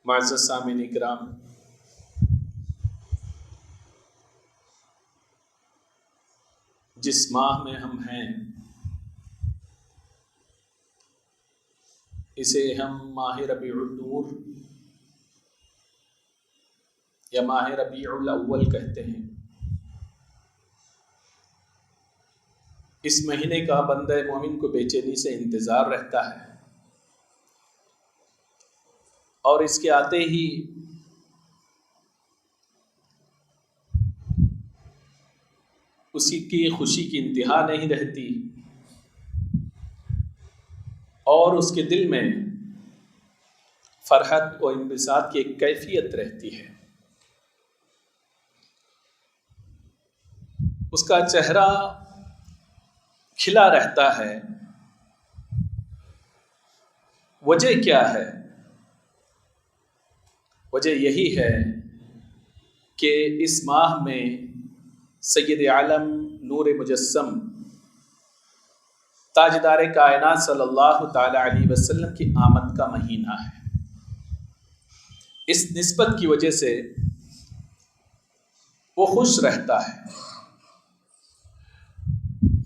معزز سامعین اکرام، جس ماہ میں ہم ہیں اسے ہم ماہ ربیع النور یا ماہ ربیع الاول کہتے ہیں۔ اس مہینے کا بندہ مومن کو بے چینی سے انتظار رہتا ہے، اور اس کے آتے ہی اسی کی خوشی کی انتہا نہیں رہتی، اور اس کے دل میں فرحت و انبساط کی ایک کیفیت رہتی ہے۔ اس کا چہرہ کھلا رہتا ہے۔ وجہ کیا ہے؟ وجہ یہی ہے کہ اس ماہ میں سید عالم نور مجسم تاجدار کائنات صلی اللہ تعالی علیہ وسلم کی آمد کا مہینہ ہے۔ اس نسبت کی وجہ سے وہ خوش رہتا ہے۔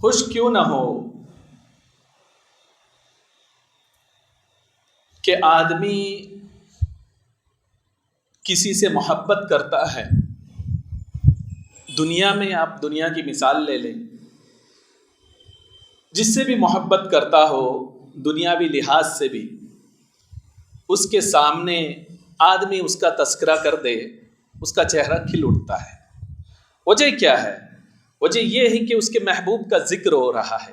خوش کیوں نہ ہو کہ آدمی کسی سے محبت کرتا ہے۔ دنیا میں آپ دنیا کی مثال لے لیں، جس سے بھی محبت کرتا ہو دنیاوی لحاظ سے بھی، اس کے سامنے آدمی اس کا تذکرہ کر دے، اس کا چہرہ کھل اٹھتا ہے۔ وجہ کیا ہے؟ وجہ یہ ہے کہ اس کے محبوب کا ذکر ہو رہا ہے۔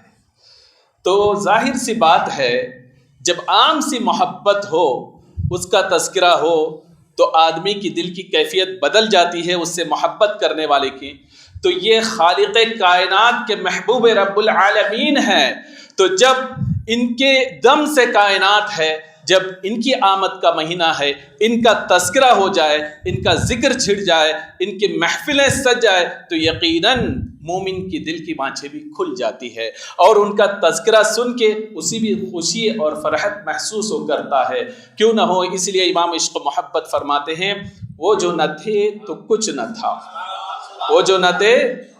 تو ظاہر سی بات ہے، جب عام سی محبت ہو، اس کا تذکرہ ہو، تو آدمی کی دل کی کیفیت بدل جاتی ہے اس سے محبت کرنے والے کی۔ تو یہ خالق کائنات کے محبوب رب العالمین ہے، تو جب ان کے دم سے کائنات ہے، جب ان کی آمد کا مہینہ ہے، ان کا تذکرہ ہو جائے، ان کا ذکر چھڑ جائے، ان کی محفلیں سج جائے، تو یقیناً مومن کی دل کی بانچیں بھی کھل جاتی ہے، اور ان کا تذکرہ سن کے اسی بھی خوشی اور فرحت محسوس ہو کرتا ہے۔ کیوں نہ ہو، اس لیے امام عشق و محبت فرماتے ہیں، وہ جو نہ تھے تو کچھ نہ تھا، وہ جو نہ تھے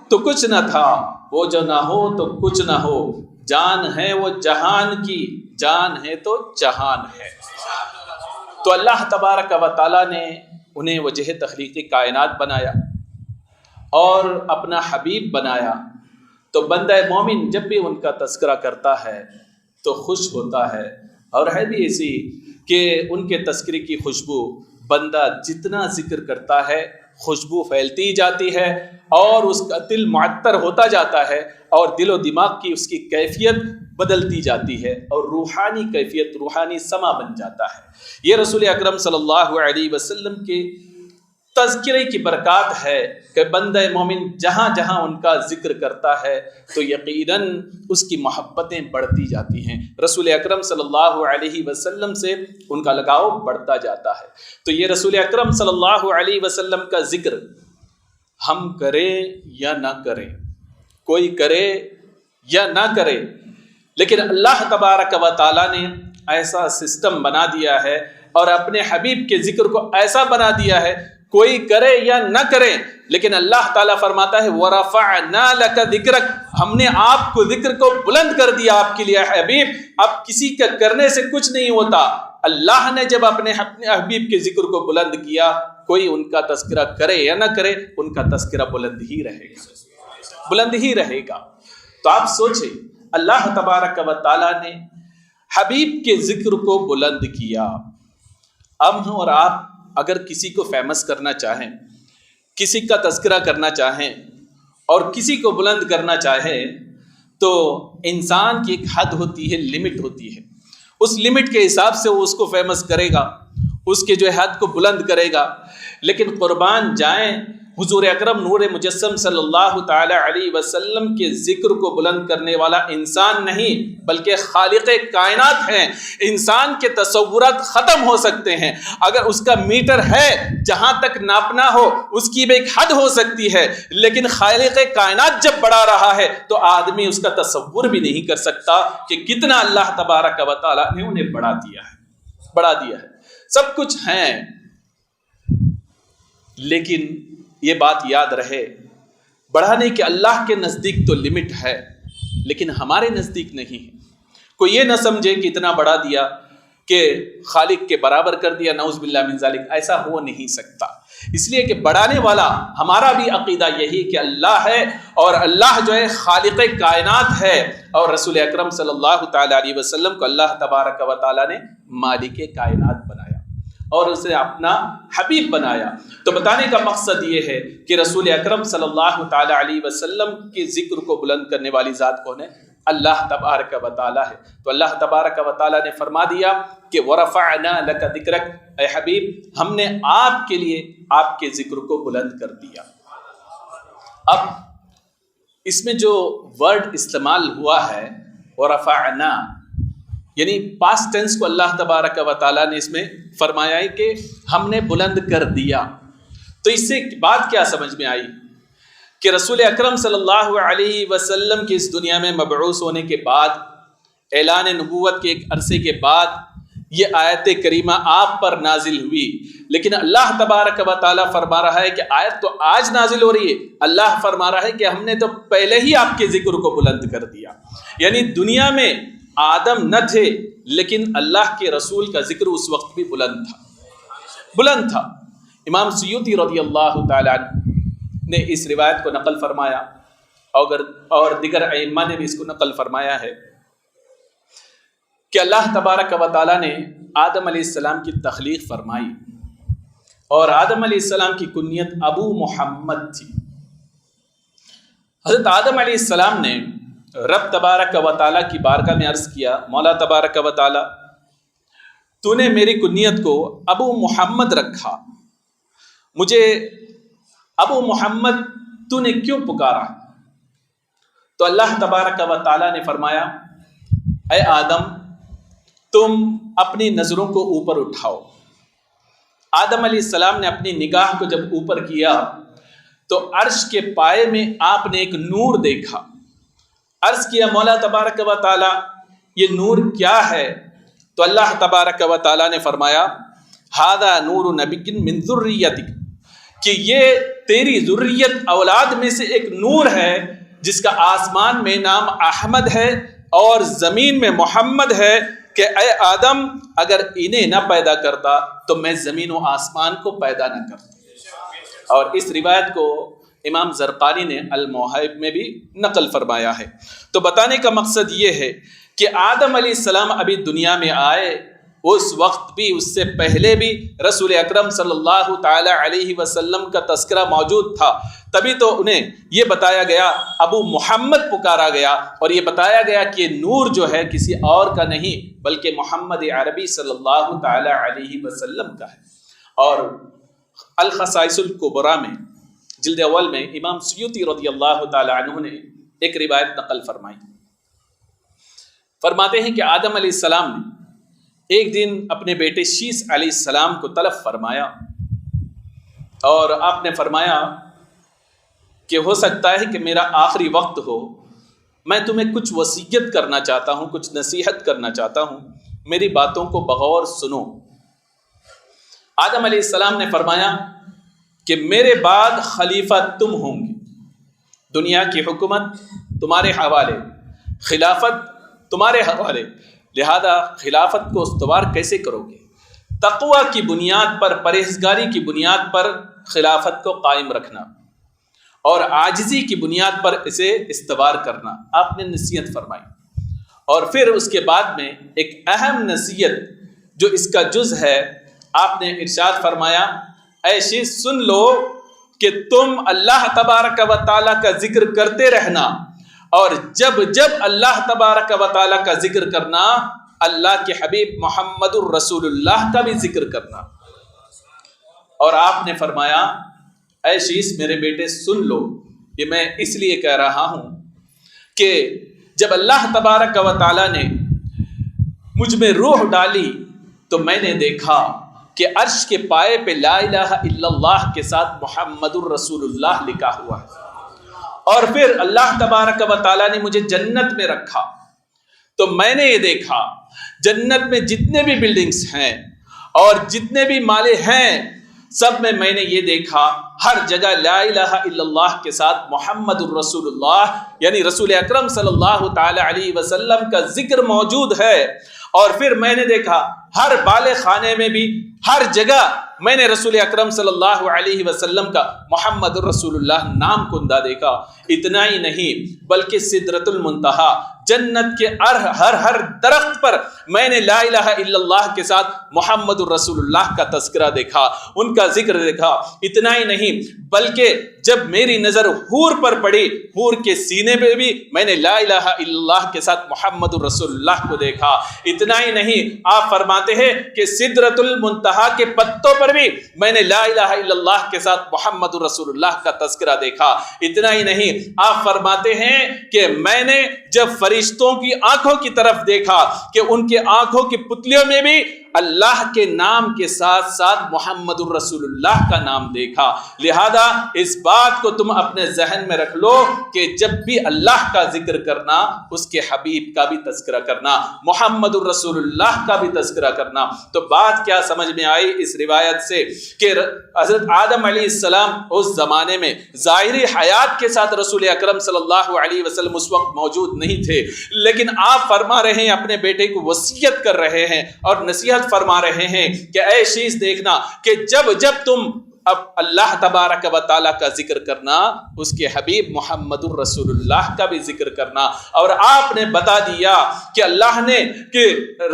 تو کچھ نہ تھا، وہ جو نہ ہو تو کچھ نہ ہو، جان ہے وہ جہان کی، جان ہے تو جہان ہے۔ تو اللہ تبارک و تعالیٰ نے انہیں وجہ تخلیق کائنات بنایا اور اپنا حبیب بنایا، تو بندہ مومن جب بھی ان کا تذکرہ کرتا ہے تو خوش ہوتا ہے۔ اور ہے بھی ایسی کہ ان کے تذکرے کی خوشبو، بندہ جتنا ذکر کرتا ہے خوشبو پھیلتی جاتی ہے، اور اس کا دل معطر ہوتا جاتا ہے، اور دل و دماغ کی اس کی کیفیت بدلتی جاتی ہے، اور روحانی کیفیت، روحانی سما بن جاتا ہے۔ یہ رسول اکرم صلی اللہ علیہ وسلم کے تذکرے کی برکات ہے کہ بندہ مومن جہاں جہاں ان کا ذکر کرتا ہے تو یقیناً اس کی محبتیں بڑھتی جاتی ہیں، رسول اکرم صلی اللہ علیہ وسلم سے ان کا لگاؤ بڑھتا جاتا ہے۔ تو یہ رسول اکرم صلی اللہ علیہ وسلم کا ذکر ہم کریں یا نہ کریں، کوئی کرے یا نہ کرے، لیکن اللہ تبارک و تعالیٰ نے ایسا سسٹم بنا دیا ہے اور اپنے حبیب کے ذکر کو ایسا بنا دیا ہے، کوئی کرے یا نہ کرے، لیکن اللہ تعالیٰ فرماتا ہے وَرَفَعْنَا لَكَ ذِكْرَكَ، ہم نے آپ کو ذکر کو بلند کر دیا آپ کے لیے حبیب۔ اب کسی کا کرنے سے کچھ نہیں ہوتا، اللہ نے جب اپنے حبیب کے ذکر کو بلند کیا، کوئی ان کا تذکرہ کرے یا نہ کرے، ان کا تذکرہ بلند ہی رہے گا، بلند ہی رہے گا۔ تو آپ سوچیں، اللہ تبارک و تعالیٰ نے حبیب کے ذکر کو بلند کیا۔ اب ہم اور آپ اگر کسی کو فیمس کرنا چاہیں، کسی کا تذکرہ کرنا چاہیں اور کسی کو بلند کرنا چاہیں، تو انسان کی ایک حد ہوتی ہے، لمٹ ہوتی ہے، اس لمٹ کے حساب سے وہ اس کو فیمس کرے گا، اس کے جو حد کو بلند کرے گا۔ لیکن قربان جائیں، حضور اکرم نور مجسم صلی اللہ تعالی علیہ وسلم کے ذکر کو بلند کرنے والا انسان نہیں بلکہ خالق کائنات ہیں۔ انسان کے تصورات ختم ہو سکتے ہیں، اگر اس کا میٹر ہے جہاں تک ناپنا ہو اس کی بھی ایک حد ہو سکتی ہے، لیکن خالق کائنات جب بڑھا رہا ہے تو آدمی اس کا تصور بھی نہیں کر سکتا کہ کتنا اللہ تبارک و تعالیٰ نے انہیں بڑھا دیا ہے، بڑھا دیا ہے۔ سب کچھ ہیں لیکن یہ بات یاد رہے، بڑھانے کے اللہ کے نزدیک تو لمٹ ہے، لیکن ہمارے نزدیک نہیں ہے۔ کوئی یہ نہ سمجھے کہ اتنا بڑھا دیا کہ خالق کے برابر کر دیا، نعوذ باللہ من ذالک، ایسا ہو نہیں سکتا۔ اس لیے کہ بڑھانے والا ہمارا بھی عقیدہ یہی کہ اللہ ہے، اور اللہ جو ہے خالق کائنات ہے، اور رسول اکرم صلی اللہ تعالیٰ علیہ وسلم کو اللہ تبارک و تعالیٰ نے مالک کائنات بنایا اور اسے اپنا حبیب بنایا۔ تو بتانے کا مقصد یہ ہے کہ رسول اکرم صلی اللہ تعالیٰ علیہ وسلم کے ذکر کو بلند کرنے والی ذات کون ہے؟ اللہ تبارک و تعالیٰ ہے۔ تو اللہ تبارک و تعالیٰ نے فرما دیا کہ وَرَفَعْنَا لَكَ ذِكْرَكَ، اے حبیب ہم نے آپ کے لیے آپ کے ذکر کو بلند کر دیا۔ اب اس میں جو ورڈ استعمال ہوا ہے وَرَفَعْنَا، یعنی پاسٹ ٹینس کو اللہ تبارک و تعالیٰ نے اس میں فرمایا ہے کہ ہم نے بلند کر دیا۔ تو اس سے بات کیا سمجھ میں آئی کہ رسول اکرم صلی اللہ علیہ وسلم کی اس دنیا میں مبعوث ہونے کے بعد، اعلان نبوت کے ایک عرصے کے بعد یہ آیت کریمہ آپ پر نازل ہوئی، لیکن اللہ تبارک و تعالیٰ فرما رہا ہے کہ آیت تو آج نازل ہو رہی ہے، اللہ فرما رہا ہے کہ ہم نے تو پہلے ہی آپ کے ذکر کو بلند کر دیا۔ یعنی دنیا میں آدم نہ تھے، لیکن اللہ کے رسول کا ذکر اس وقت بھی بلند تھا۔ امام سیوطی رضی اللہ تعالیٰ عنہ نے اس روایت کو نقل فرمایا، اور دیگر ائمہ نے بھی اس کو نقل فرمایا ہے کہ اللہ تبارک و تعالیٰ نے آدم علیہ السلام کی تخلیق فرمائی، اور آدم علیہ السلام کی کنیت ابو محمد تھی۔ حضرت آدم علیہ السلام نے رب تبارک و تعالیٰ کی بارگاہ میں عرض کیا، مولا تبارک و تعالیٰ تو نے میری کنیت کو ابو محمد رکھا، مجھے ابو محمد تو نے کیوں پکارا؟ تو اللہ تبارک و تعالیٰ نے فرمایا، اے آدم تم اپنی نظروں کو اوپر اٹھاؤ۔ آدم علیہ السلام نے اپنی نگاہ کو جب اوپر کیا تو عرش کے پائے میں آپ نے ایک نور دیکھا۔ عرض کیا، مولا تبارک و تعالیٰ یہ نور کیا ہے؟ تو اللہ تبارک و تعالیٰ نے فرمایا، ھذا نور نبی من ذریتک، کہ یہ تیری ذریت اولاد میں سے ایک نور ہے جس کا آسمان میں نام احمد ہے اور زمین میں محمد ہے، کہ اے آدم اگر انہیں نہ پیدا کرتا تو میں زمین و آسمان کو پیدا نہ کرتا۔ اور اس روایت کو امام زرقانی نے الموہب میں بھی نقل فرمایا ہے۔ تو بتانے کا مقصد یہ ہے کہ آدم علیہ السلام ابھی دنیا میں آئے، اس وقت بھی، اس سے پہلے بھی رسول اکرم صلی اللہ تعالی علیہ وسلم کا تذکرہ موجود تھا، تبھی تو انہیں یہ بتایا گیا، ابو محمد پکارا گیا، اور یہ بتایا گیا کہ نور جو ہے کسی اور کا نہیں بلکہ محمد عربی صلی اللہ تعالی علیہ وسلم کا ہے۔ اور الخصائص الکبریٰ میں جلد اول میں امام سیوطی رضی اللہ تعالی عنہ نے ایک روایت نقل فرمائی، فرماتے ہیں کہ آدم علیہ السلام نے ایک دن اپنے بیٹے شیس علیہ السلام کو طلب فرمایا، اور آپ نے فرمایا کہ ہو سکتا ہے کہ میرا آخری وقت ہو، میں تمہیں کچھ وصیت کرنا چاہتا ہوں، کچھ نصیحت کرنا چاہتا ہوں، میری باتوں کو بغور سنو۔ آدم علیہ السلام نے فرمایا کہ میرے بعد خلیفہ تم ہوں گے، دنیا کی حکومت تمہارے حوالے، خلافت تمہارے حوالے، لہذا خلافت کو استوار کیسے کرو گے؟ تقوی کی بنیاد پر، پرہیزگاری کی بنیاد پر خلافت کو قائم رکھنا، اور عاجزی کی بنیاد پر اسے استوار کرنا، آپ نے نصیحت فرمائی۔ اور پھر اس کے بعد میں ایک اہم نصیحت جو اس کا جز ہے، آپ نے ارشاد فرمایا، اے شیس سن لو کہ تم اللہ تبارک و تعالیٰ کا ذکر کرتے رہنا، اور جب جب اللہ تبارک و تعالیٰ کا ذکر کرنا، اللہ کے حبیب محمد الرسول اللہ کا بھی ذکر کرنا۔ اور آپ نے فرمایا، اے شیس میرے بیٹے سن لو، یہ میں اس لیے کہہ رہا ہوں کہ جب اللہ تبارک و تعالیٰ نے مجھ میں روح ڈالی تو میں نے دیکھا کہ عرش کے پائے پہ لا الہ الا اللہ کے ساتھ محمد الرسول اللہ لکھا ہوا ہے، اور پھر اللہ تبارک و تعالیٰ نے مجھے جنت میں رکھا تو میں نے یہ دیکھا جنت میں جتنے بھی بلڈنگز ہیں اور جتنے بھی مالے ہیں، سب میں نے یہ دیکھا ہر جگہ لا الہ الا اللہ کے ساتھ محمد الرسول اللہ یعنی رسول اکرم صلی اللہ تعالی علیہ وسلم کا ذکر موجود ہے۔ اور پھر میں نے دیکھا ہر بالغ خانے میں بھی ہر جگہ میں نے رسول اکرم صلی اللہ علیہ وسلم کا محمد الرسول اللہ نام کندہ دیکھا۔ اتنا ہی نہیں بلکہ سدرۃ المنتہا جنت کے ہر درخت پر میں نے لا الہ الا اللہ کے ساتھ محمد الرسول اللہ کا تذکرہ دیکھا، ان کا ذکر دیکھا۔ اتنا ہی نہیں بلکہ جب میری نظر حور پر پڑی، حور کے سینے پہ بھی میں نے لا الہ الا اللہ کے ساتھ محمد الرسول اللہ کو دیکھا۔ اتنا ہی نہیں، آپ فرماتے ہیں کہ سدرۃ المنتہا کے پتوں پر بھی میں نے لا الہ الا اللہ کے ساتھ محمد الرسول اللہ کا تذکرہ دیکھا۔ اتنا ہی نہیں، آپ فرماتے ہیں کہ میں نے جب فرشتوں کی آنکھوں کی طرف دیکھا کہ ان کے آنکھوں کی پتلیوں میں بھی اللہ کے نام کے ساتھ ساتھ محمد الرسول اللہ کا نام دیکھا۔ لہذا اس بات کو تم اپنے ذہن میں رکھ لو کہ جب بھی اللہ کا ذکر کرنا، اس کے حبیب کا بھی تذکرہ کرنا، محمد الرسول اللہ کا بھی تذکرہ کرنا۔ تو بات کیا سمجھ میں آئی اس روایت سے کہ حضرت آدم علیہ السلام اس زمانے میں ظاہری حیات کے ساتھ رسول اکرم صلی اللہ علیہ وسلم اس وقت موجود نہیں تھے، لیکن آپ فرما رہے ہیں، اپنے بیٹے کو وصیت کر رہے ہیں اور نصیحت فرما رہے ہیں کہ اے شیز دیکھنا کہ جب تم اب اللہ تبارک و تعالیٰ کا ذکر کرنا، اس کے حبیب محمد الرسول اللہ کا بھی ذکر کرنا۔ اور آپ نے بتا دیا کہ اللہ نے کہ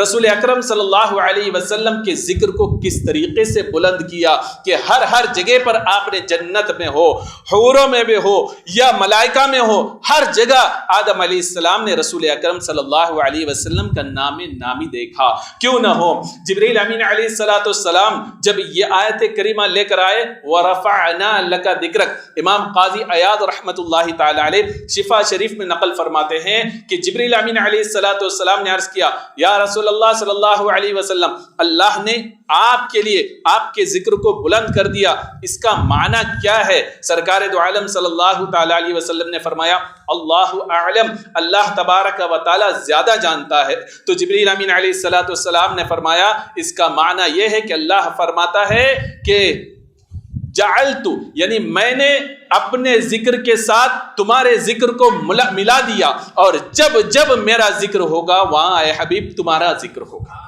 رسول اکرم صلی اللہ علیہ وسلم کے ذکر کو کس طریقے سے بلند کیا کہ ہر جگہ پر آپ نے جنت میں ہو، حوروں میں بھی ہو یا ملائکہ میں ہو، ہر جگہ آدم علیہ السلام نے رسول اکرم صلی اللہ علیہ وسلم کا نامی دیکھا۔ کیوں نہ ہو، جبریل امین علیہ السلام جب یہ آیت کریمہ لے کر آئے وَرَفَعْنَا لَكَ ذِكْرَكَ، امام قاضی عیاض رحمت اللہ تعالی علیہ شفا شریف میں نقل فرماتے ہیں کہ جبریل امین علیہ السلام نے عرض کیا، یا رسول اللہ صلی اللہ علیہ وسلم، اللہ نے آپ کے لیے آپ کے ذکر کو بلند کر دیا، اس کا معنی کیا ہے؟ سرکار دو عالم صلی اللہ تعالی علیہ وسلم نے فرمایا اللہ اعلم، اللہ تبارک و تعالی زیادہ جانتا ہے۔ تو جبریل امین علیہ السلام نے فرمایا اس کا معنی یہ ہے کہ اللہ فرماتا ہے کہ جعلت، یعنی میں نے اپنے ذکر کے ساتھ تمہارے ذکر کو ملا دیا، اور جب میرا ذکر ہوگا وہاں اے حبیب تمہارا ذکر ہوگا۔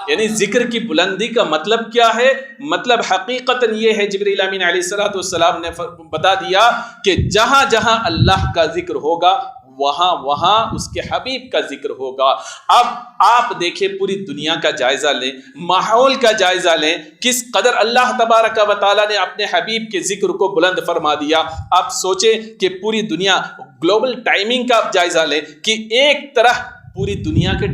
یعنی ذکر کی بلندی کا مطلب کیا ہے؟ مطلب حقیقتاً یہ ہے، جبریل امین علیہ السلام نے بتا دیا کہ جہاں جہاں اللہ کا ذکر ہوگا وہاں اس کے حبیب کا ذکر ہوگا۔ اب آپ دیکھیں، پوری دنیا کا جائزہ لیں، ماحول کا جائزہ لیں، کس قدر اللہ تبارک و تعالیٰ نے اپنے حبیب کے ذکر کو بلند فرما دیا۔ آپ سوچیں کہ پوری دنیا گلوبل ٹائمنگ کا جائزہ لیں کہ ایک طرح پوری دنیا کے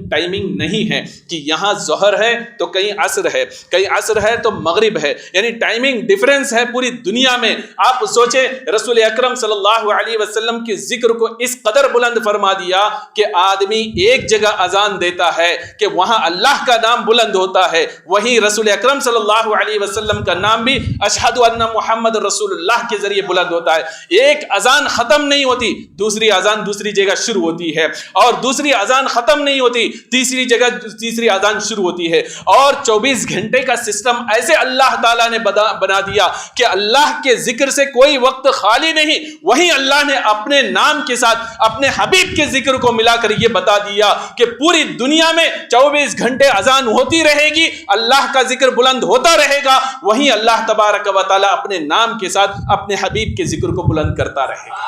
ٹائمنگ نہیں ہے کہ یہاں ظہر ہے تو کہیں عصر ہے، کہیں عصر ہے تو مغرب ہے، یعنی ٹائمنگ ڈیفرنس ہے پوری دنیا میں۔ آپ سوچیں رسول اکرم صلی اللہ علیہ وسلم کے ذکر کو اس قدر بلند فرما دیا کہ آدمی ایک جگہ اذان دیتا ہے کہ وہاں اللہ کا نام بلند ہوتا ہے، وہیں رسول اکرم صلی اللہ علیہ وسلم کا نام بھی اشہد ان محمد رسول اللہ کے ذریعے بلند ہوتا ہے۔ ایک اذان ختم نہیں ہوتی، دوسری اذان دوسری جگہ شروع ہوتی ہے، اور دوسری اذان ختم نہیں ہوتی، تیسری جگہ تیسری اذان شروع ہوتی ہے، اور 24 گھنٹے کا سسٹم ایسے اللہ تعالیٰ نے بنا دیا کہ اللہ کے ذکر سے کوئی وقت خالی نہیں۔ وہیں اللہ نے اپنے نام کے ساتھ اپنے حبیب کے ذکر کو ملا کر یہ بتا دیا کہ پوری دنیا میں 24 گھنٹے اذان ہوتی رہے گی، اللہ کا ذکر بلند ہوتا رہے گا، وہیں اللہ تبارک و تعالیٰ اپنے نام کے ساتھ اپنے حبیب کے ذکر کو بلند کرتا رہے گا۔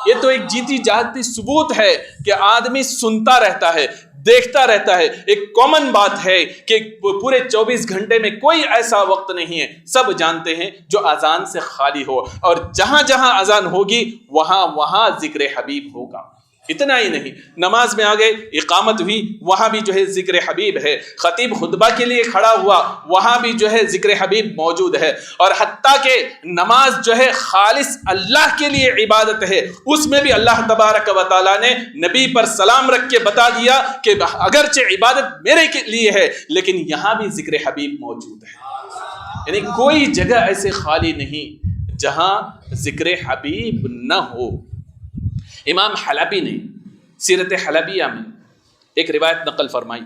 یہ تو ایک جیتی جاگتی ثبوت ہے کہ آدمی سنتا رہتا ہے، دیکھتا رہتا ہے۔ ایک کامن بات ہے کہ پورے 24 گھنٹے میں کوئی ایسا وقت نہیں ہے، سب جانتے ہیں، جو اذان سے خالی ہو، اور جہاں جہاں اذان ہوگی وہاں ذکر حبیب ہوگا۔ اتنا ہی نہیں، نماز میں آگے اقامت ہوئی، وہاں بھی جو ہے ذکر حبیب ہے، خطیب خطبہ کے لیے کھڑا ہوا، وہاں بھی جو ہے ذکر حبیب موجود ہے، اور حتیٰ کہ نماز جو ہے خالص اللہ کے لیے عبادت ہے، اس میں بھی اللہ تبارک و تعالیٰ نے نبی پر سلام رکھ کے بتا دیا کہ اگرچہ عبادت میرے لیے ہے لیکن یہاں بھی ذکر حبیب موجود ہے۔ یعنی کوئی جگہ ایسے خالی نہیں جہاں ذکر حبیب نہ ہو۔ امام حلبی نے سیرت حلبیہ میں ایک روایت نقل فرمائی،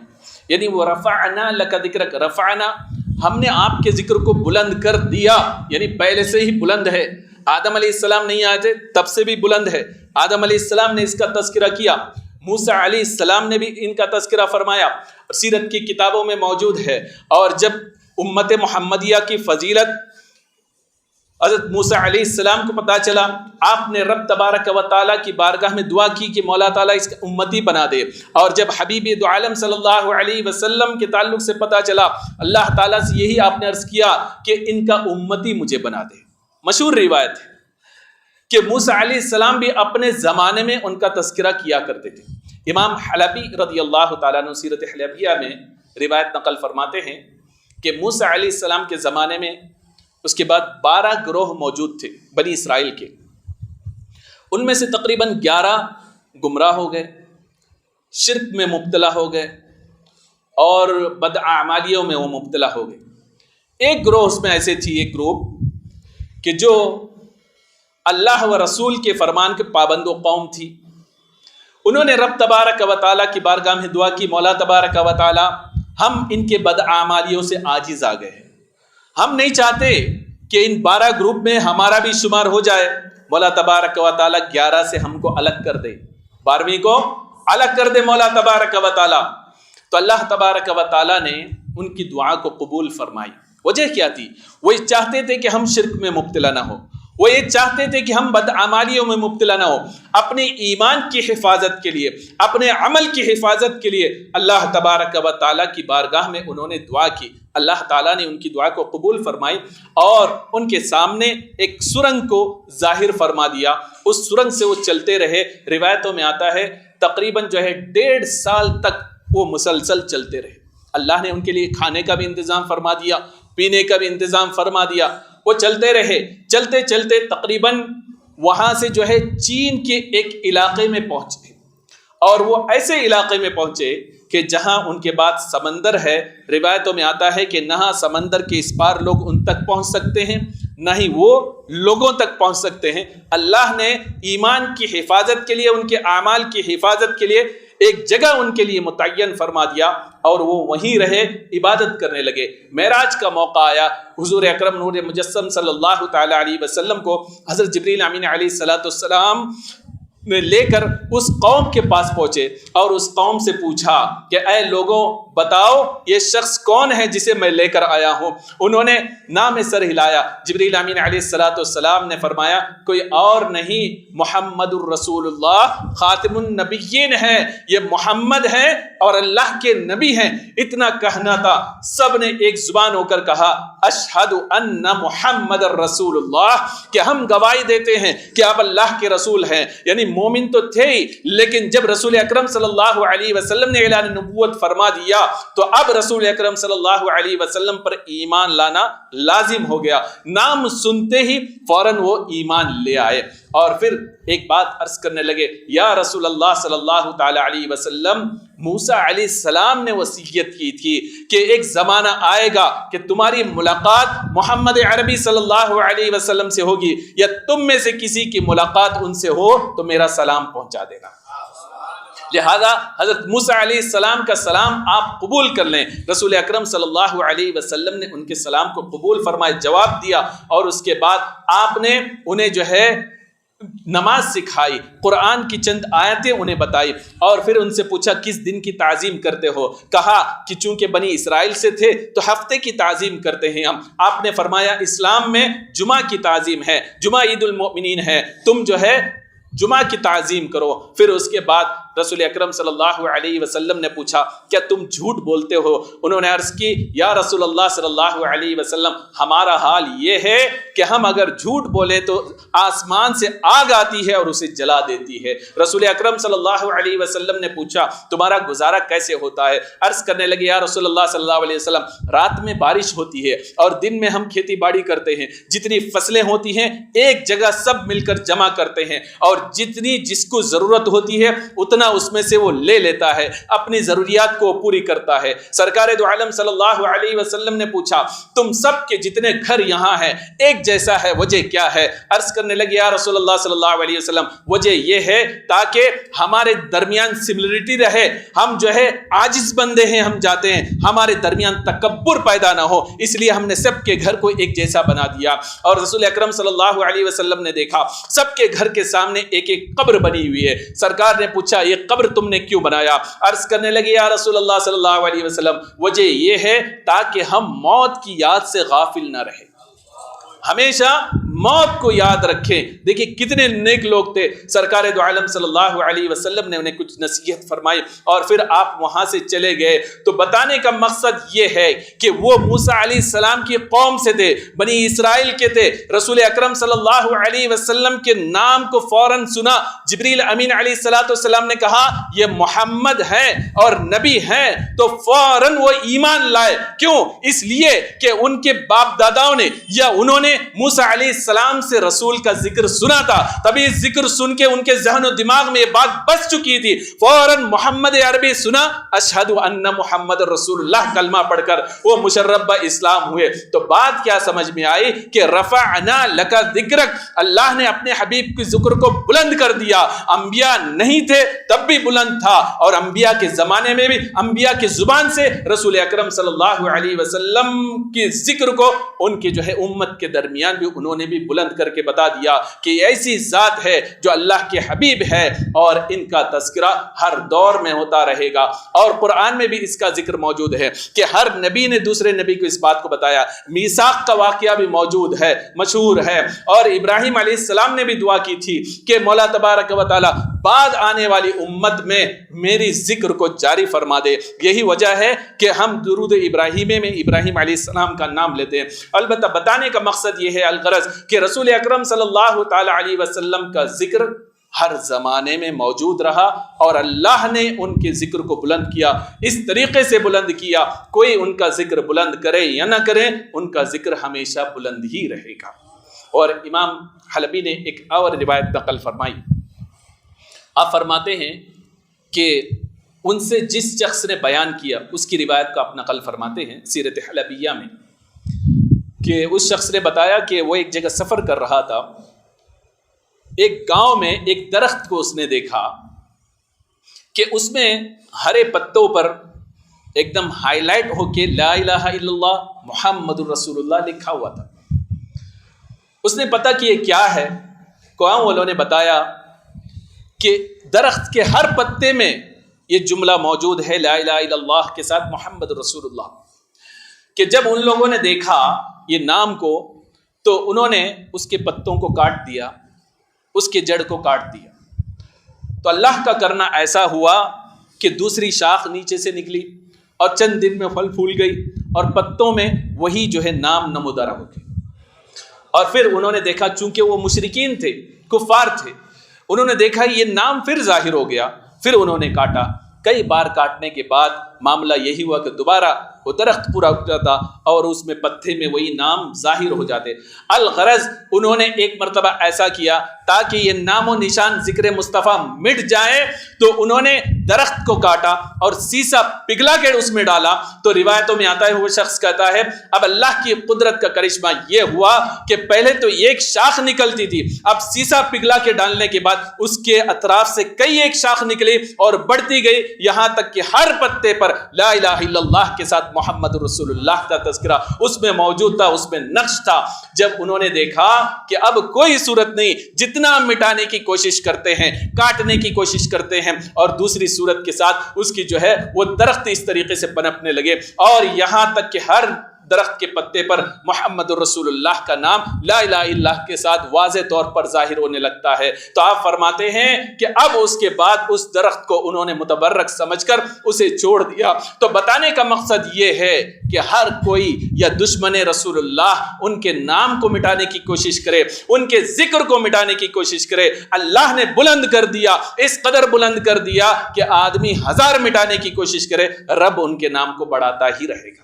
یعنی وہ رفعنا لک ذکرک، رفعنا ہم نے آپ کے ذکر کو بلند کر دیا، یعنی پہلے سے ہی بلند ہے. آدم علیہ السلام نہیں آئے تھے تب سے بھی بلند ہے. آدم علیہ السلام نے اس کا تذکرہ کیا، موسیٰ علیہ السلام نے بھی ان کا تذکرہ فرمایا، سیرت کی کتابوں میں موجود ہے. اور جب امت محمدیہ کی فضیلت حضرت موسیٰ علیہ السلام کو پتہ چلا، آپ نے رب تبارک و تعالیٰ کی بارگاہ میں دعا کی کہ مولا تعالیٰ اس کا امتی بنا دے. اور جب حبیب دو عالم صلی اللہ علیہ وسلم کے تعلق سے پتہ چلا، اللہ تعالیٰ سے یہی آپ نے عرض کیا کہ ان کا امتی مجھے بنا دے. مشہور روایت ہے کہ موسیٰ علیہ السلام بھی اپنے زمانے میں ان کا تذکرہ کیا کرتے تھے. امام حلبی رضی اللہ تعالیٰ عنہ سیرت حلبیہ میں روایت نقل فرماتے ہیں کہ موسیٰ علیہ السلام کے زمانے میں اس کے بعد 12 گروہ موجود تھے بنی اسرائیل کے. ان میں سے تقریباً 11 گمراہ ہو گئے، شرک میں مبتلا ہو گئے اور بداعمالیوں میں وہ مبتلا ہو گئے. ایک گروہ اس میں ایسے تھی، ایک گروپ کہ جو اللہ و رسول کے فرمان کے پابند و قوم تھی. انہوں نے رب تبارک و تعالیٰ کی بارگاہ میں دعا کی، مولا تبارک و تعالیٰ ہم ان کے بداعمالیوں سے عاجز آ گئے ہیں، ہم نہیں چاہتے کہ ان 12 گروپ میں ہمارا بھی شمار ہو جائے. مولا تبارک و تعالیٰ 11 سے ہم کو الگ کر دے، 12ویں کو الگ کر دے مولا تبارک و تعالیٰ. تو اللہ تبارک و تعالیٰ نے ان کی دعا کو قبول فرمائی. وجہ کیا تھی؟ وہ چاہتے تھے کہ ہم شرک میں مبتلا نہ ہو، وہ یہ چاہتے تھے کہ ہم بدعمالیوں میں مبتلا نہ ہو. اپنے ایمان کی حفاظت کے لیے، اپنے عمل کی حفاظت کے لیے اللہ تبارک و تعالیٰ کی بارگاہ میں انہوں نے دعا کی. اللہ تعالیٰ نے ان کی دعا کو قبول فرمائی اور ان کے سامنے ایک سرنگ کو ظاہر فرما دیا. اس سرنگ سے وہ چلتے رہے. روایتوں میں آتا ہے تقریباً 1.5 سال تک وہ مسلسل چلتے رہے. اللہ نے ان کے لیے کھانے کا بھی انتظام فرما دیا، پینے کا بھی انتظام فرما دیا. وہ چلتے رہے، چلتے چلتے تقریباً وہاں سے چین کے ایک علاقے میں پہنچے. اور وہ ایسے علاقے میں پہنچے کہ جہاں ان کے بعد سمندر ہے. روایتوں میں آتا ہے کہ نہ سمندر کے اس پار لوگ ان تک پہنچ سکتے ہیں، نہ ہی وہ لوگوں تک پہنچ سکتے ہیں. اللہ نے ایمان کی حفاظت کے لیے، ان کے اعمال کی حفاظت کے لیے ایک جگہ ان کے لیے متعین فرما دیا اور وہ وہیں رہے، عبادت کرنے لگے. معراج کا موقع آیا، حضور اکرم نور مجسم صلی اللہ تعالی علیہ وسلم کو حضرت جبریل امین علیہ السلام نے لے کر اس قوم کے پاس پہنچے اور اس قوم سے پوچھا کہ اے لوگوں بتاؤ یہ شخص کون ہے جسے میں لے کر آیا ہوں. انہوں نے نام سر ہلایا. جبریل امین علیہ السلام نے فرمایا کوئی اور نہیں، محمد الرسول اللہ خاتم النبیین ہے، یہ محمد ہے اور اللہ کے نبی ہیں. اتنا کہنا تھا، سب نے ایک زبان ہو کر کہا اشہد ان محمد الرسول اللہ، کہ ہم گواہی دیتے ہیں کہ آپ اللہ کے رسول ہیں. یعنی مومن تو تھے ہی، لیکن جب رسول اکرم صلی اللہ علیہ وسلم نے اعلان نبوت فرما دیا تو اب رسول اکرم صلی اللہ علیہ وسلم پر ایمان لانا لازم ہو گیا. نام سنتے ہی فوراً وہ ایمان لے آئے اور پھر ایک بات عرض کرنے لگے، یا رسول اللہ صلی اللہ تعالی علیہ وسلم، موسیٰ علیہ السلام نے وصیت کی تھی کہ ایک زمانہ آئے گا کہ تمہاری ملاقات محمد عربی صلی اللہ علیہ وسلم سے ہوگی، یا تم میں سے کسی کی ملاقات ان سے ہو تو میرا سلام پہنچا دینا. لہذا حضرت موسیٰ علیہ السلام کا سلام آپ قبول کر لیں. رسول اکرم صلی اللہ علیہ وسلم نے ان کے سلام کو قبول فرمائے، جواب دیا اور اس کے بعد آپ نے انہیں نماز سکھائی، قرآن کی چند آیتیں انہیں بتائی اور پھر ان سے پوچھا کس دن کی تعظیم کرتے ہو؟ کہا کہ چونکہ بنی اسرائیل سے تھے تو ہفتے کی تعظیم کرتے ہیں ہم. آپ نے فرمایا اسلام میں جمعہ کی تعظیم ہے، جمعہ عید المؤمنین ہے، تم جمعہ کی تعظیم کرو. پھر اس کے بعد رسول اکرم صلی اللہ علیہ وسلم نے پوچھا کیا تم جھوٹ بولتے ہو؟ انہوں نے عرض کی یا رسول اللہ صلی اللہ علیہ وسلم، ہمارا حال یہ ہے کہ ہم اگر جھوٹ بولیں تو آسمان سے آگ آتی ہے اور اسے جلا دیتی ہے. رسول اکرم صلی اللہ علیہ وسلم نے پوچھا تمہارا گزارا کیسے ہوتا ہے؟ عرض کرنے لگے یا رسول اللہ صلی اللہ علیہ وسلم، رات میں بارش ہوتی ہے اور دن میں ہم کھیتی باڑی کرتے ہیں، جتنی فصلیں ہوتی ہیں ایک جگہ سب مل کر جمع کرتے ہیں اور جتنی جس کو ضرورت ہوتی ہے اتنا جتنا اس میں سے وہ لے لیتا ہے، اپنی ضروریات کو پوری کرتا ہے۔ سرکار دو عالم صلی اللہ علیہ وسلم نے پوچھا تم سب کے جتنے گھر یہاں ہیں ایک جیسا ہے، وجہ کیا ہے؟ عرض کرنے لگے یا رسول اللہ صلی اللہ علیہ وسلم وجہ یہ ہے تاکہ ہمارے درمیان سملرٹی رہے، ہم جو ہے عاجز بندے ہیں، ہم جاتے ہیں، ہمارے درمیان تکبر پیدا نہ ہو، اس لیے ہم نے سب کے گھر کو ایک جیسا بنا دیا۔ اور رسول اکرم صلی اللہ علیہ وسلم نے دیکھا سب کے گھر کے سامنے ایک ایک قبر بنی ہوئی ہے۔ سرکار نے پوچھا یہ قبر تم نے کیوں بنایا؟ عرض کرنے لگے یا رسول اللہ صلی اللہ علیہ وسلم وجہ یہ ہے تاکہ ہم موت کی یاد سے غافل نہ رہیں، ہمیشہ موت کو یاد رکھیں۔ دیکھیں کتنے نیک لوگ تھے، سرکار دو عالم صلی اللہ علیہ وسلم نے انہیں کچھ نصیحت فرمائی اور پھر آپ وہاں سے چلے گئے۔ تو بتانے کا مقصد یہ ہے کہ وہ موسیٰ علیہ السلام کی قوم سے تھے، بنی اسرائیل کے تھے۔ رسول اکرم صلی اللہ علیہ وسلم کے نام کو فوراً سنا، جبریل امین علیہ السلام نے کہا یہ محمد ہیں اور نبی ہیں، تو فوراً وہ ایمان لائے۔ کیوں؟ اس لیے کہ ان کے باپ داداؤں نے یا انہوں نے موسیٰ علیہ السلام سے رسول کا ذکر سنا تھا، تبھی ذکر سن کے ان کے ذہن و دماغ میں یہ بات بس چکی تھی، فوراً محمد عربی سنا، اشہد ان محمد رسول اللہ کلمہ پڑھ کر وہ مشرب اسلام ہوئے۔ تو بات کیا سمجھ میں آئی کہ رفعنا لک ذکرک، اللہ نے اپنے حبیب کے ذکر کو بلند کر دیا۔ انبیاء نہیں تھے تب بھی بلند تھا، اور انبیاء کے زمانے میں بھی انبیاء کی زبان سے رسول اکرم صلی اللہ علیہ وسلم کے ذکر کو ان کے جو ہے امت کے درمیان بھی انہوں نے بھی بلند کر کے بتا دیا کہ یہ ایسی ذات ہے جو اللہ کے حبیب ہے، اور ان کا تذکرہ ہر دور میں ہوتا رہے گا۔ اور قرآن میں بھی اس کا ذکر موجود ہے کہ ہر نبی نے دوسرے نبی کو اس بات کو بتایا۔ میثاق کا واقعہ بھی موجود ہے، مشہور ہے، اور ابراہیم علیہ السلام نے بھی دعا کی تھی کہ مولا تبارک و تعالی بعد آنے والی امت میں میری ذکر کو جاری فرما دے۔ یہی وجہ ہے کہ ہم درود ابراہیمی میں ابراہیم علیہ السلام کا نام لیتے ہیں۔ البتہ بتانے کا مقصد یہ ہے الغرض کہ رسول اکرم صلی اللہ تعالی علیہ وسلم کا ذکر ہر زمانے میں موجود رہا، اور اللہ نے ان کے ذکر کو بلند کیا، اس طریقے سے بلند کیا، کوئی ان کا ذکر بلند کرے یا نہ کرے ان کا ذکر ہمیشہ بلند ہی رہے گا۔ اور امام حلبی نے ایک اور روایت نقل فرمائی، آپ فرماتے ہیں کہ ان سے جس شخص نے بیان کیا اس کی روایت کو آپ نقل فرماتے ہیں سیرت حلبیہ میں، کہ اس شخص نے بتایا کہ وہ ایک جگہ سفر کر رہا تھا، ایک گاؤں میں ایک درخت کو اس نے دیکھا کہ اس میں ہرے پتوں پر ایک دم ہائی لائٹ ہو کے لا الہ الا اللہ محمد الرسول اللہ لکھا ہوا تھا۔ اس نے پتہ کہ یہ کیا ہے، گاؤں والوں نے بتایا کہ درخت کے ہر پتے میں یہ جملہ موجود ہے لا الہ الا اللہ کے ساتھ محمد رسول اللہ، کہ جب ان لوگوں نے دیکھا یہ نام کو تو انہوں نے اس کے پتوں کو کاٹ دیا، اس کے جڑ کو کاٹ دیا۔ تو اللہ کا کرنا ایسا ہوا کہ دوسری شاخ نیچے سے نکلی اور چند دن میں پھل پھول گئی اور پتوں میں وہی جو ہے نام نمودار ہو گئے۔ اور پھر انہوں نے دیکھا، چونکہ وہ مشرکین تھے، کفار تھے، انہوں نے دیکھا یہ نام پھر ظاہر ہو گیا، پھر انہوں نے کاٹا۔ کئی بار کاٹنے کے بعد معاملہ یہی ہوا کہ دوبارہ وہ درخت پورا اٹھ جاتا اور اس میں پتے میں وہی نام ظاہر ہو جاتے۔ الغرض انہوں نے ایک مرتبہ ایسا کیا تاکہ یہ نام و نشان ذکر مصطفیٰ مٹ جائے، تو انہوں نے درخت کو کاٹا اور سیسا پگھلا کے اس میں ڈالا۔ تو روایتوں میں آتا ہے وہ شخص کہتا ہے اب اللہ کی قدرت کا کرشمہ یہ ہوا کہ پہلے تو ایک شاخ نکلتی تھی، اب سیسا پگھلا کے ڈالنے کے بعد اس کے اطراف سے کئی ایک شاخ نکلی اور بڑھتی گئی، یہاں تک کہ ہر پتے پر لا الہ الا اللہ کے ساتھ محمد رسول اللہ کا تذکرہ اس میں موجود تھا، اس میں نقش تھا۔ جب انہوں نے دیکھا کہ اب کوئی صورت نہیں، جتنا مٹانے کی کوشش کرتے ہیں، کاٹنے کی کوشش کرتے ہیں، اور دوسری صورت کے ساتھ اس کی جو ہے وہ درخت اس طریقے سے پنپنے لگے، اور یہاں تک کہ ہر درخت کے پتے پر محمد رسول اللہ کا نام لا الہ الا اللہ کے ساتھ واضح طور پر ظاہر ہونے لگتا ہے۔ تو آپ فرماتے ہیں کہ اب اس کے بعد اس درخت کو انہوں نے متبرک سمجھ کر اسے چھوڑ دیا۔ تو بتانے کا مقصد یہ ہے کہ ہر کوئی یا دشمن رسول اللہ ان کے نام کو مٹانے کی کوشش کرے، ان کے ذکر کو مٹانے کی کوشش کرے، اللہ نے بلند کر دیا، اس قدر بلند کر دیا کہ آدمی ہزار مٹانے کی کوشش کرے، رب ان کے نام کو بڑھاتا ہی رہے گا۔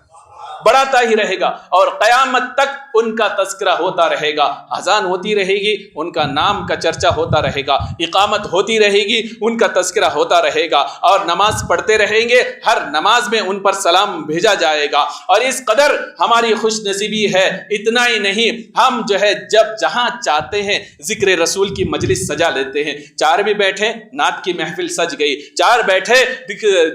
بڑھاتا ہی رہے گا اور قیامت تک ان کا تذکرہ ہوتا رہے گا. اذان ہوتی رہے گی ان کا نام کا چرچا ہوتا رہے گا, اقامت ہوتی رہے گی ان کا تذکرہ ہوتا رہے گا, اور نماز پڑھتے رہیں گے ہر نماز میں ان پر سلام بھیجا جائے گا. اور اس قدر ہماری خوش نصیبی ہے. اتنا ہی نہیں, ہم جو ہے جب جہاں چاہتے ہیں ذکر رسول کی مجلس سجا لیتے ہیں. چار بھی بیٹھے نعت کی محفل سج گئی, چار بیٹھے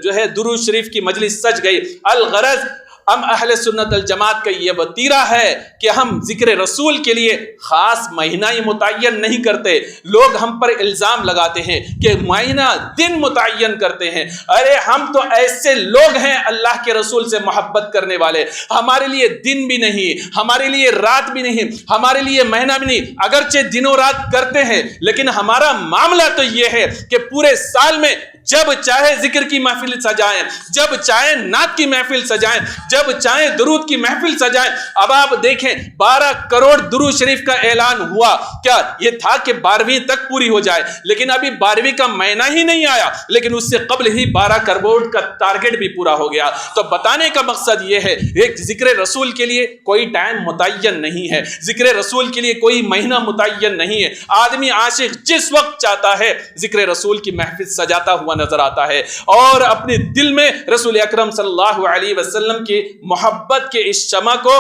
جو ہے درود شریف کی مجلس سج گئی. الغرض ہم اہل سنت الجماعت کا یہ وتیرہ ہے کہ ہم ذکر رسول کے لیے خاص مہینہ ہی متعین نہیں کرتے. لوگ ہم پر الزام لگاتے ہیں کہ مہینہ دن متعین کرتے ہیں. ارے ہم تو ایسے لوگ ہیں اللہ کے رسول سے محبت کرنے والے, ہمارے لیے دن بھی نہیں, ہمارے لیے رات بھی نہیں, ہمارے لیے مہینہ بھی نہیں. اگرچہ دنوں رات کرتے ہیں لیکن ہمارا معاملہ تو یہ ہے کہ پورے سال میں جب چاہے ذکر کی محفل سجائیں, جب چاہے نعت کی محفل سجائیں, جب چاہیں درود کی محفل سجائیں. اب آپ دیکھیں 12 کروڑ درود شریف کا اعلان ہوا. کیا یہ تھا کہ 12ویں تک پوری ہو جائے, لیکن ابھی 12ویں کا مہینہ ہی نہیں آیا, لیکن اس سے قبل ہی 12 کروڑ کا ٹارگٹ بھی پورا ہو گیا. تو بتانے کا مقصد یہ ہے ایک ذکر رسول کے لیے کوئی ٹائم متعین نہیں ہے, ذکر رسول کے لیے کوئی مہینہ متعین نہیں ہے. آدمی عاشق جس وقت چاہتا ہے ذکر رسول کی محفل سجاتا ہوا نظر آتا ہے اور اپنے دل میں رسول اکرم صلی اللہ علیہ وسلم کی محبت کے اس شمع کو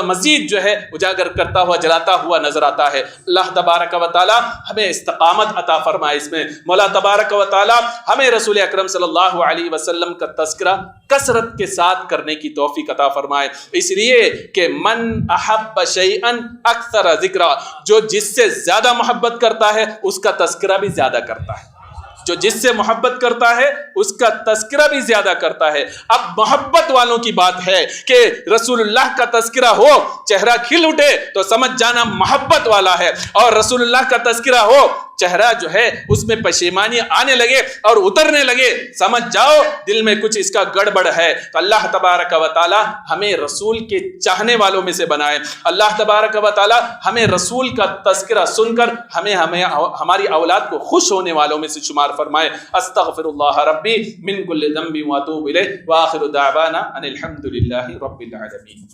مزید جو ہے اجاگر کرتا ہوا جلاتا ہوا نظر آتا ہے. اللہ تبارک و تعالی ہمیں استقامت عطا فرمائے اس میں. مولا تبارک و تعالی ہمیں رسول اکرم صلی اللہ علیہ وسلم کا تذکرہ کثرت کے ساتھ کرنے کی توفیق عطا فرمائے. اس لیے کہ من احب شیئا اکثر ذکرہ, جو جس سے زیادہ محبت کرتا ہے اس کا تذکرہ بھی زیادہ کرتا ہے, جو جس سے محبت کرتا ہے اس کا تذکرہ بھی زیادہ کرتا ہے. اب محبت والوں کی بات ہے کہ رسول اللہ کا تذکرہ ہو, چہرہ کھل اٹھے تو سمجھ جانا محبت والا ہے, اور رسول اللہ کا تذکرہ ہو, چہرہ جو ہے اس میں پشیمانی آنے لگے اور اترنے لگے, سمجھ جاؤ دل میں کچھ اس کا گڑبڑ ہے. تو اللہ تبارک و تعالی ہمیں رسول کے چاہنے والوں میں سے بنائے. اللہ تبارک و تعالی ہمیں رسول کا تذکرہ سن کر ہمیں ہماری اولاد کو خوش ہونے والوں میں سے شمار فرمائے. استغفر اللہ ربی من کل ذنب واتوب الیہ واخر دعوانا ان الحمد للہ رب العالمین.